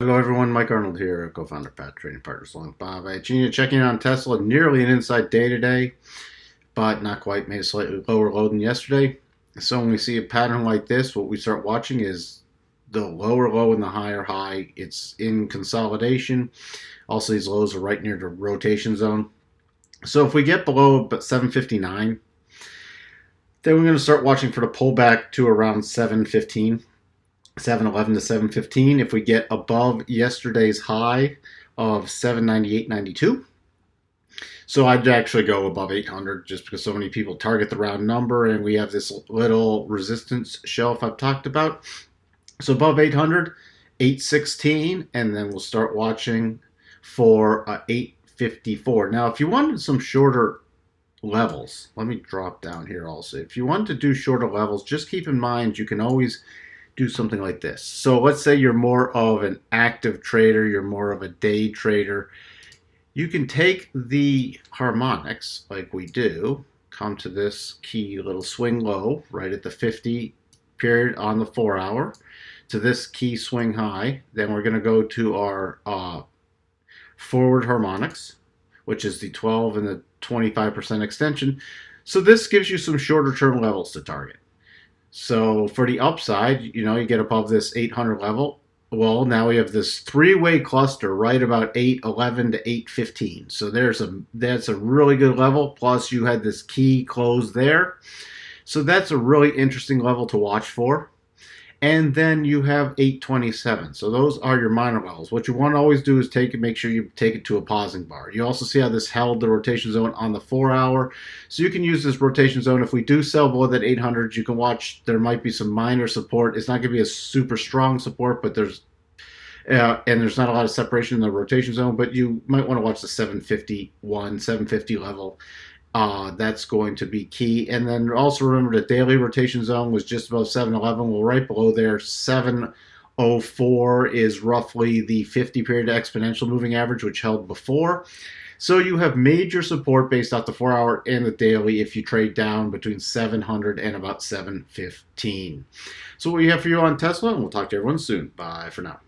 Hello everyone, Mike Arnold here, co-founder of Pat Trading Partners along Bob. Checking in on Tesla, nearly an inside day today, but not quite, made a slightly lower low than yesterday. So when we see a pattern like this, what we start watching is the lower low and the higher high. It's in consolidation. Also, these lows are right near the rotation zone. So if we get below 759, then we're going to start watching for the pullback to around 715. 711 to 715. If we get above yesterday's high of 798.92, so I'd actually go above 800 just because so many people target the round number, and we have this little resistance shelf I've talked about. So above 800, 816, and then we'll start watching for 854. Now, if you wanted some shorter levels, let me drop down here also. If you want to do shorter levels, just keep in mind you can always do something like this. So let's say you're more of an active trader, you're more of a day trader. You can take the harmonics like we do, come to this key little swing low right at the 50 period on the 4 hour, to this key swing high. Then we're going to go to our forward harmonics, which is the 12 and the 25% extension. So this gives you some shorter term levels to target. So for the upside, you get above this 800 level. Well, now we have this three-way cluster right about 811 to 815. So that's a really good level. Plus you had this key close there. So that's a really interesting level to watch for. And then you have 827. So those are your minor levels. What you want to always do is make sure you take it to a pausing bar. You also see how this held the rotation zone on the 4 hour. So you can use this rotation zone. If we do sell below that 800, you can watch. There might be some minor support. It's not going to be a super strong support, but there's not a lot of separation in the rotation zone. But you might want to watch the 751, 750 level. That's going to be key. And then also remember the daily rotation zone was just above 711. Well, right below there, 704 is roughly the 50 period exponential moving average, which held before. So you have major support based off the 4 hour and the daily if you trade down between 700 and about 715. So what we have for you on Tesla, and we'll talk to everyone soon. Bye for now.